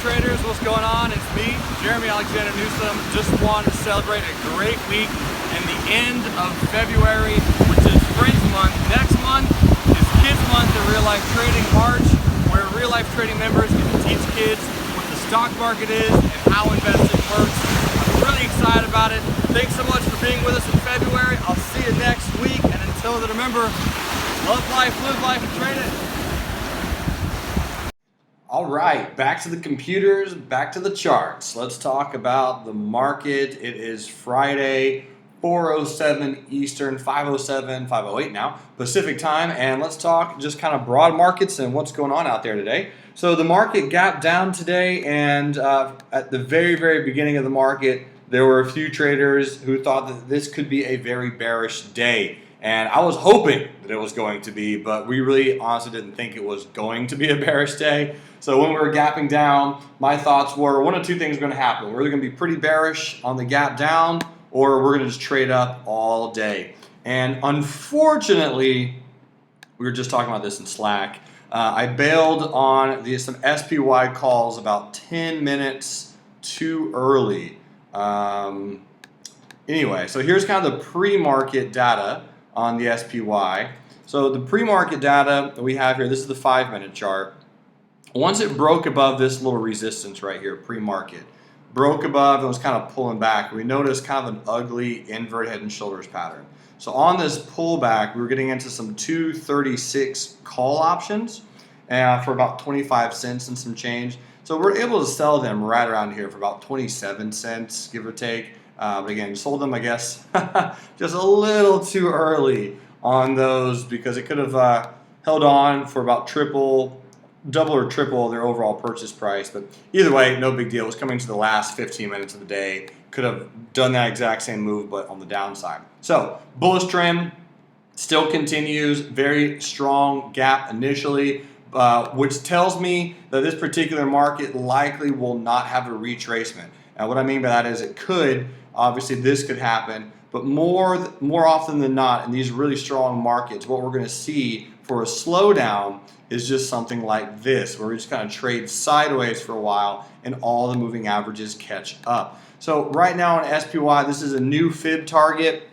Traders, what's going on? It's me, Jeremy Alexander Newsom. Just wanted to celebrate a great week and the end of February, which is Friends Month. Next month is Kids Month at Real Life Trading March, where Real Life Trading members get to teach kids what the stock market is and how investing works. I'm really excited about it. Thanks so much for being with us in February. I'll see you next week, and until then, remember, love life, live life, and trade it. All right, back to the computers, back to the charts. Let's talk about the market. It is Friday, 4:07 Eastern, 5:07, 5:08 now, Pacific time, and let's talk just kind of broad markets and what's going on out there today. So the market gapped down today, and at the very beginning of the market, there were a few traders who thought that this could be a very bearish day. And I was hoping that it was going to be, but we really honestly didn't think it was going to be a bearish day. So when we were gapping down, my thoughts were one of two things are going to happen. We're either going to be pretty bearish on the gap down, or we're going to just trade up all day. And unfortunately, we were just talking about this in Slack. I bailed on some SPY calls about 10 minutes too early. Anyway, so here's kind of the pre-market data on the SPY. So the pre-market data that we have here, this is the 5-minute chart. Once it broke above this little resistance right here, pre-market, broke above and was kind of pulling back, we noticed kind of an ugly inverted head and shoulders pattern. So on this pullback, we were getting into some 236 call options for about 25 cents and some change. So we're able to sell them right around here for about 27 cents, give or take. But again, sold them, I guess, just a little too early on those because it could have held on for about double or triple their overall purchase price. But either way, no big deal. It was coming to the last 15 minutes of the day. Could have done that exact same move, but on the downside. So bullish trend still continues. Very strong gap initially, which tells me that this particular market likely will not have a retracement. Now, what I mean by that is it could. Obviously, this could happen, but more often than not, in these really strong markets, what we're going to see for a slowdown is just something like this, where we just kind of trade sideways for a while and all the moving averages catch up. So right now on SPY, this is a new fib target.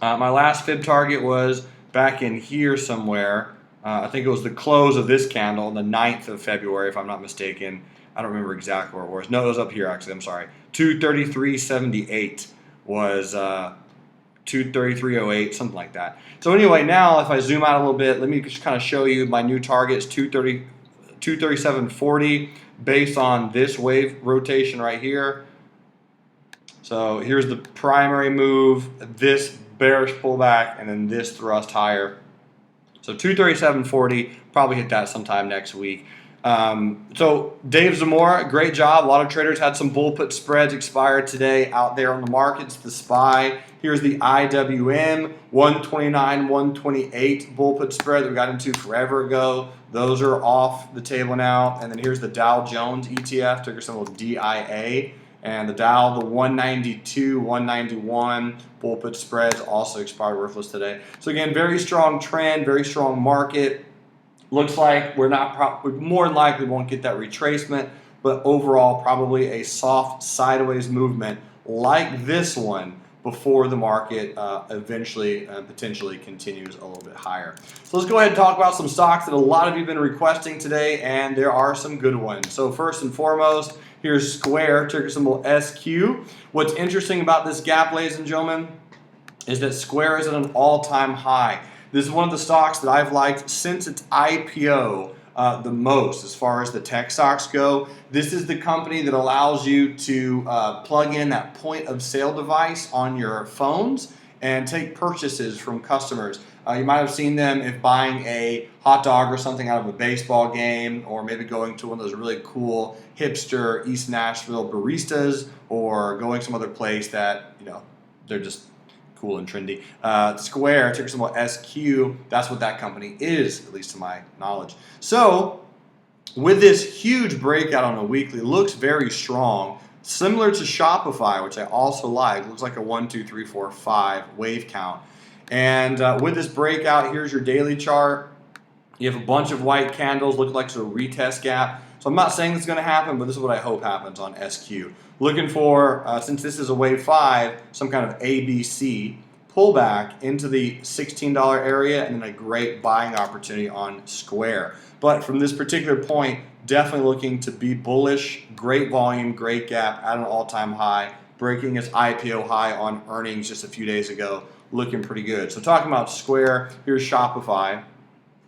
My last fib target was back in here somewhere. I think it was the close of this candle, the 9th of February, if I'm not mistaken. I don't remember exactly where it was. No, it was up here, actually. I'm sorry. 233.78 was 233.08, something like that. So anyway, now if I zoom out a little bit, let me just kind of show you my new targets, 237.40 based on this wave rotation right here. So here's the primary move, this bearish pullback, and then this thrust higher. So 237.40, probably hit that sometime next week. So Dave Zamora, great job. A lot of traders had some bull put spreads expire today out there on the markets. The SPY. Here's the IWM 129, 128 bull put spread that we got into forever ago. Those are off the table now. And then here's the Dow Jones ETF, ticker symbol DIA. And the Dow, the 192, 191 bull put spreads also expired worthless today. So again, very strong trend, very strong market. Looks like we more than likely won't get that retracement, but overall probably a soft sideways movement like this one before the market eventually potentially continues a little bit higher. So let's go ahead and talk about some stocks that a lot of you have been requesting today, and there are some good ones. So first and foremost, here's Square, ticker symbol SQ. What's interesting about this gap, ladies and gentlemen, is that Square is at an all-time high. This is one of the stocks that I've liked since its IPO the most as far as the tech stocks go. This is the company that allows you to plug in that point of sale device on your phones and take purchases from customers. You might have seen them if buying a hot dog or something out of a baseball game, or maybe going to one of those really cool hipster East Nashville baristas, or going some other place that, you know, they're just cool and trendy. Square, ticker symbol SQ, that's what that company is, at least to my knowledge. So with this huge breakout on a weekly, looks very strong, similar to Shopify, which I also like. Looks like a 1, 2, 3, 4, 5 wave count. And with this breakout, here's your daily chart. You have a bunch of white candles, look like it's a retest gap. So I'm not saying it's going to happen, but this is what I hope happens on SQ. Looking for, since this is a wave 5, some kind of ABC pullback into the $16 area, and then a great buying opportunity on Square. But from this particular point, definitely looking to be bullish. Great volume, great gap at an all-time high, breaking its IPO high on earnings just a few days ago, looking pretty good. So talking about Square, here's Shopify.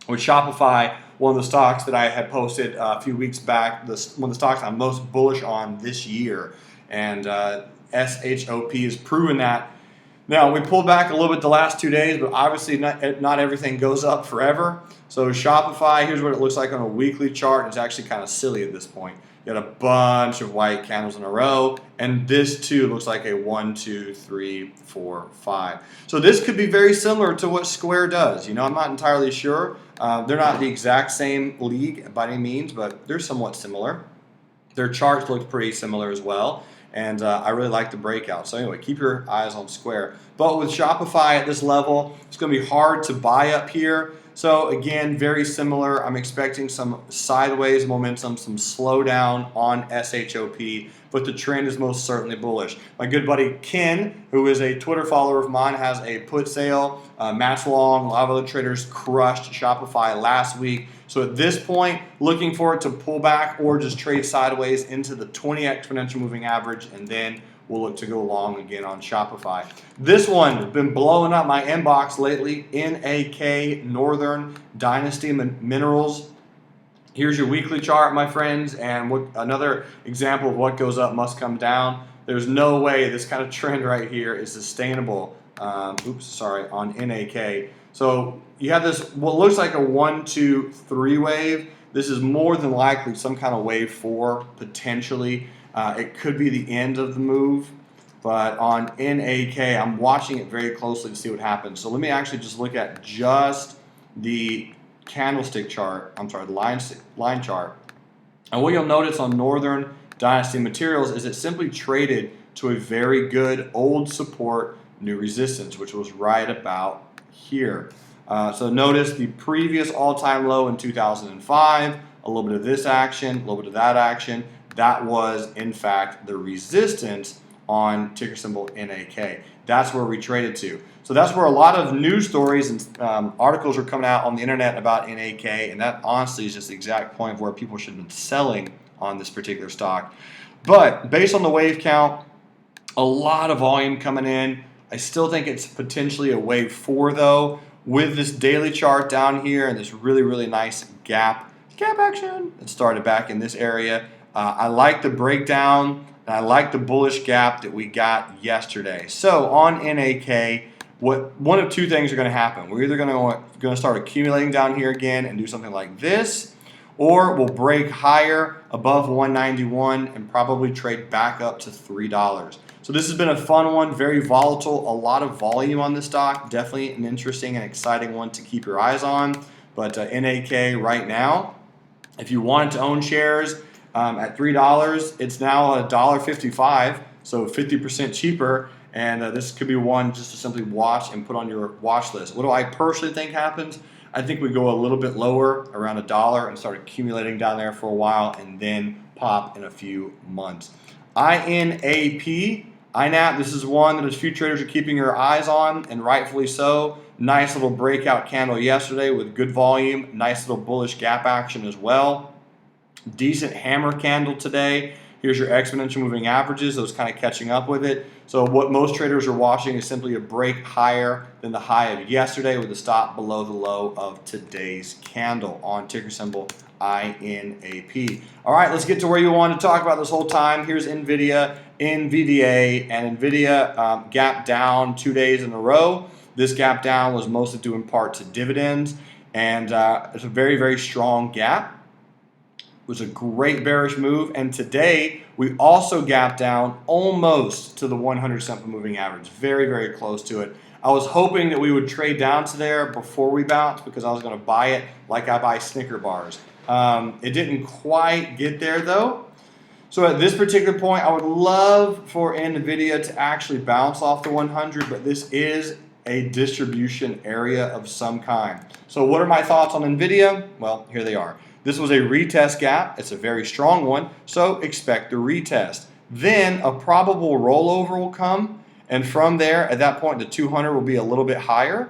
With Shopify, one of the stocks that I had posted a few weeks back, one of the stocks I'm most bullish on this year, and SHOP has proven that. Now, we pulled back a little bit the last 2 days, but obviously not everything goes up forever. So Shopify, here's what it looks like on a weekly chart. It's actually kind of silly at this point. You got a bunch of white candles in a row, and this too looks like a 1, 2, 3, 4, 5. So this could be very similar to what Square does. You know, I'm not entirely sure. They're not the exact same league by any means, but they're somewhat similar. Their charts look pretty similar as well. And I really like the breakout. So anyway, keep your eyes on Square. But with Shopify at this level, it's going to be hard to buy up here. So again, very similar. I'm expecting some sideways momentum, some slowdown on SHOP, but the trend is most certainly bullish. My good buddy Ken, who is a Twitter follower of mine, has a put sale. Match Long, a lot of other traders crushed Shopify last week. So at this point, looking for it to pull back or just trade sideways into the 20 exponential moving average, and then we'll look to go long again on Shopify. This one has been blowing up my inbox lately. NAK, Northern Dynasty Minerals. Here's your weekly chart, my friends, and another example of what goes up must come down. There's no way this kind of trend right here is sustainable. On NAK. So you have this, what looks like a 1, 2, 3 wave. This is more than likely some kind of wave 4, potentially. It could be the end of the move, but on NAK, I'm watching it very closely to see what happens. So let me actually just look at just the candlestick chart, the line chart. And what you'll notice on Northern Dynasty Materials is it simply traded to a very good old support, new resistance, which was right about here. So notice the previous all-time low in 2005, a little bit of this action, a little bit of that action. That was, in fact, the resistance on ticker symbol NAK. That's where we traded to. So that's where a lot of news stories and articles are coming out on the internet about NAK, and that honestly is just the exact point of where people should have been selling on this particular stock. But based on the wave count, a lot of volume coming in. I still think it's potentially a wave 4 though, with this daily chart down here and this really, really nice gap action that started back in this area. I like the breakdown, and I like the bullish gap that we got yesterday. So on NAK, one of two things are going to happen. We're either going to start accumulating down here again and do something like this, or we'll break higher above 191 and probably trade back up to $3. So this has been a fun one, very volatile, a lot of volume on this stock. Definitely an interesting and exciting one to keep your eyes on. But NAK right now, if you wanted to own shares at $3, it's now $1.55, so 50% cheaper. And this could be one just to simply watch and put on your watch list. What do I personally think happens? I think we go a little bit lower, around $1, and start accumulating down there for a while, and then pop in a few months. INAP, this is one that a few traders are keeping your eyes on, and rightfully so. Nice little breakout candle yesterday with good volume. Nice little bullish gap action as well. Decent hammer candle today. Here's your exponential moving averages, those kind of catching up with it. So what most traders are watching is simply a break higher than the high of yesterday with a stop below the low of today's candle on ticker symbol INAP. All right, let's get to where you want to talk about this whole time. Here's NVDA, and NVIDIA gap down 2 days in a row. This gap down was mostly due in part to dividends, and it's a very, very strong gap. It was a great bearish move, and today we also gapped down almost to the 100 simple moving average, very, very close to it. I was hoping that we would trade down to there before we bounce because I was going to buy it like I buy Snicker bars. It didn't quite get there though. So at this particular point, I would love for NVIDIA to actually bounce off the 100, but this is a distribution area of some kind. So what are my thoughts on NVIDIA? Well, here they are. This was a retest gap. It's a very strong one, so expect the retest. Then a probable rollover will come, and from there, at that point, the 200 will be a little bit higher,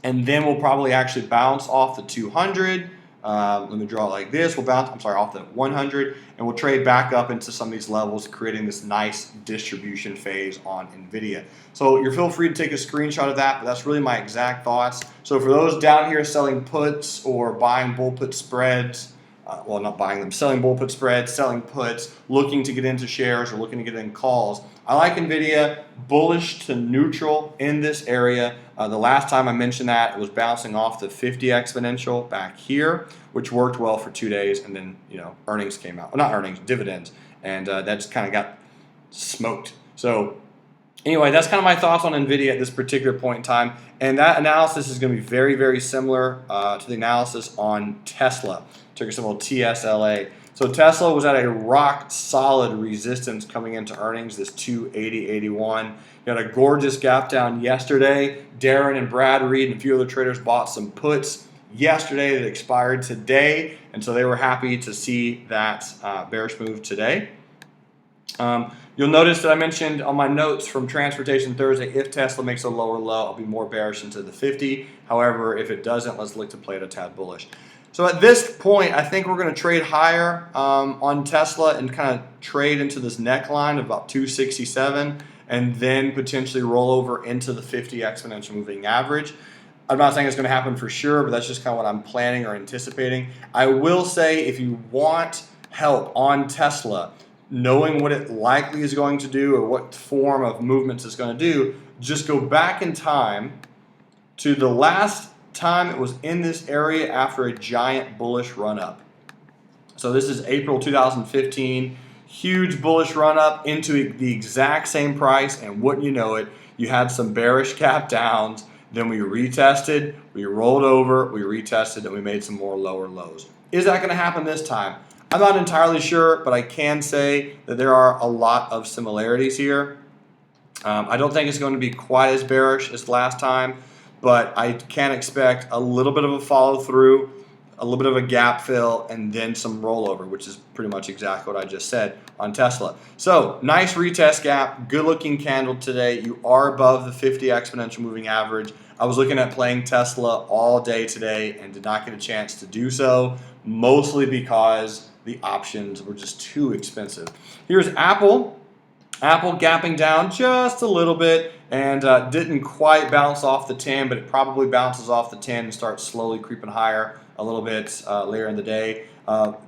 and then we'll probably actually bounce off the 200. Let me draw it like this. We'll bounce, off the 100, and we'll trade back up into some of these levels, creating this nice distribution phase on NVIDIA. So you're feel free to take a screenshot of that, but that's really my exact thoughts. So for those down here selling puts or buying bull put spreads, well, not buying them, selling bull put spreads, selling puts, looking to get into shares or looking to get in calls, I like NVIDIA, bullish to neutral in this area. The last time I mentioned that, it was bouncing off the 50 exponential back here, which worked well for 2 days, and then earnings came out. Well, not earnings, dividends, and that just kind of got smoked. So anyway, that's kind of my thoughts on NVIDIA at this particular point in time, and that analysis is going to be very, very similar to the analysis on Tesla, ticker symbol TSLA. So Tesla was at a rock solid resistance coming into earnings, this 280.81. You had a gorgeous gap down yesterday. Darren and Brad Reed and a few other traders bought some puts yesterday that expired today, and so they were happy to see that bearish move today. You'll notice that I mentioned on my notes from Transportation Thursday, if Tesla makes a lower low, I'll be more bearish into the 50. However, if it doesn't, let's look to play it a tad bullish. So at this point, I think we're going to trade higher on Tesla and kind of trade into this neckline of about 267 and then potentially roll over into the 50 exponential moving average. I'm not saying it's going to happen for sure, but that's just kind of what I'm planning or anticipating. I will say if you want help on Tesla, knowing what it likely is going to do or what form of movements it's going to do, just go back in time to the last time it was in this area after a giant bullish run up. So this is April 2015, huge bullish run up into the exact same price, and wouldn't you know it, you had some bearish gap downs, then we retested, we rolled over, we retested, and we made some more lower lows. Is that going to happen this time? I'm not entirely sure, but I can say that there are a lot of similarities here. I don't think it's going to be quite as bearish as last time, but I can expect a little bit of a follow through, a little bit of a gap fill, and then some rollover, which is pretty much exactly what I just said on Tesla. So nice retest gap, good looking candle today. You are above the 50 exponential moving average. I was looking at playing Tesla all day today and did not get a chance to do so, mostly because the options were just too expensive. Here's Apple. Apple gapping down just a little bit and didn't quite bounce off the 10, but it probably bounces off the 10 and starts slowly creeping higher a little bit later in the day.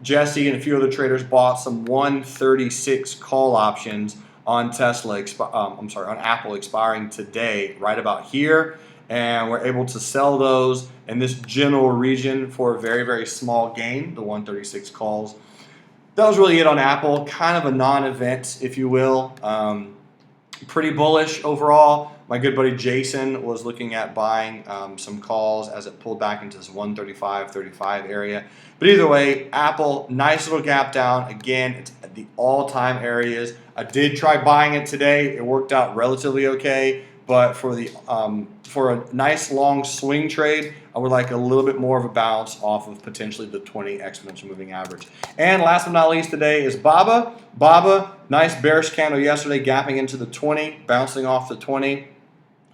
Jesse and a few other traders bought some 136 call options on on Apple expiring today, right about here, and we're able to sell those in this general region for a very, very small gain, the 136 calls. That was really it on Apple, kind of a non-event, if you will. Pretty bullish overall. My good buddy Jason was looking at buying some calls as it pulled back into this 135.35 area. But either way, Apple, nice little gap down. Again, it's at the all-time areas. I did try buying it today. It worked out relatively okay. But for a nice long swing trade, I would like a little bit more of a bounce off of potentially the 20 exponential moving average. And last but not least today is BABA. BABA, nice bearish candle yesterday, gapping into the 20, bouncing off the 20.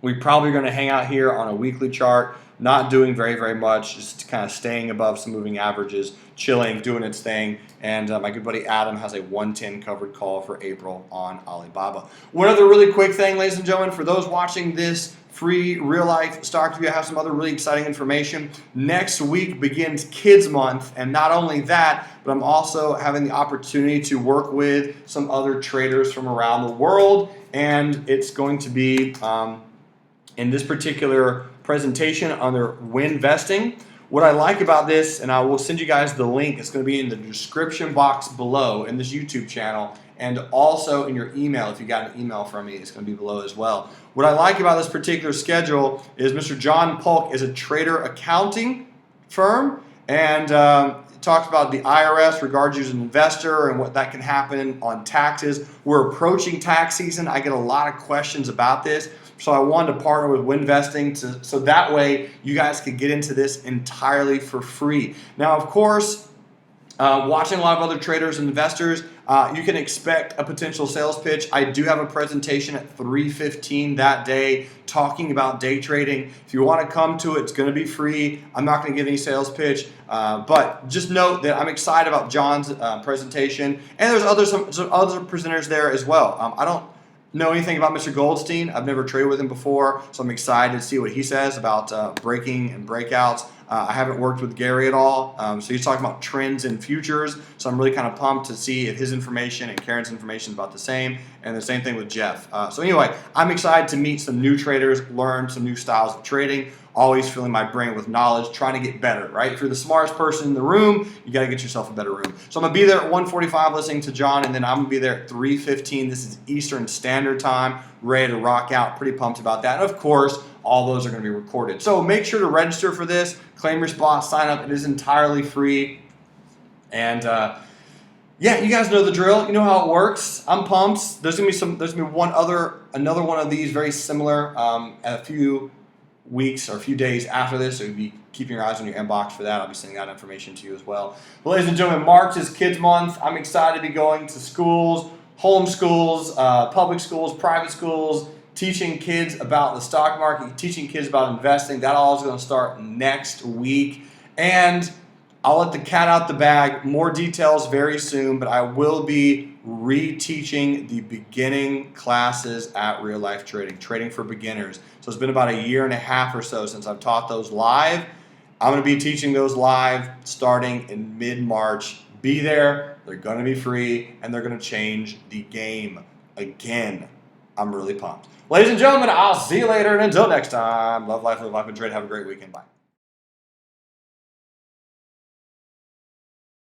We're probably going to hang out here on a weekly chart, not doing very, very much, just kind of staying above some moving averages, chilling, doing its thing. And my good buddy Adam has a 110 covered call for April on Alibaba. One other really quick thing, ladies and gentlemen, for those watching this free real-life stock review, I have some other really exciting information. Next week begins Kids Month, and not only that, but I'm also having the opportunity to work with some other traders from around the world, and it's going to be in this particular presentation under Winvesting. What I like about this, and I will send you guys the link, it's going to be in the description box below in this YouTube channel, and also in your email. If you got an email from me, it's going to be below as well. What I like about this particular schedule is Mr. John Polk is a trader accounting firm, and talks about the IRS regards you as an investor and what that can happen on taxes. We're approaching tax season. I get a lot of questions about this. So I wanted to partner with Winvesting so that way you guys could get into this entirely for free. Now, of course, Watching a lot of other traders and investors, you can expect a potential sales pitch. I do have a presentation at 3:15 that day talking about day trading. If you want to come to it, it's going to be free. I'm not going to give any sales pitch, but just note that I'm excited about John's presentation, and there's some other presenters there as well. I don't know anything about Mr. Goldstein. I've never traded with him before, so I'm excited to see what he says about breaking and breakouts. I haven't worked with Gary at all, so he's talking about trends in futures, so I'm really kind of pumped to see if his information and Karen's information is about the same, and the same thing with Jeff. So anyway, I'm excited to meet some new traders, learn some new styles of trading, always filling my brain with knowledge, trying to get better, right? If you're the smartest person in the room, you got to get yourself a better room. So I'm going to be there at 1:45 listening to John, and then I'm going to be there at 3:15. This is Eastern Standard Time, ready to rock out. Pretty pumped about that. And of course, all those are going to be recorded. So make sure to register for this, claim your spot, sign up. It is entirely free. And yeah, you guys know the drill. You know how it works. I'm pumped. There's gonna be another one of these very similar a few weeks or a few days after this. So you'll be keeping your eyes on your inbox for that. I'll be sending that information to you as well. But ladies and gentlemen, March is Kids Month. I'm excited to be going to schools, home schools, public schools, private schools, teaching kids about the stock market, teaching kids about investing. That all is going to start next week. And I'll let the cat out the bag. More details very soon, but I will be reteaching the beginning classes at Real Life Trading, Trading for Beginners. So it's been about a year and a half or so since I've taught those live. I'm going to be teaching those live starting in mid-March. Be there. They're going to be free, and they're going to change the game again. I'm really pumped. Ladies and gentlemen, I'll see you later, and until next time, love life, live life, and trade. Have a great weekend. Bye.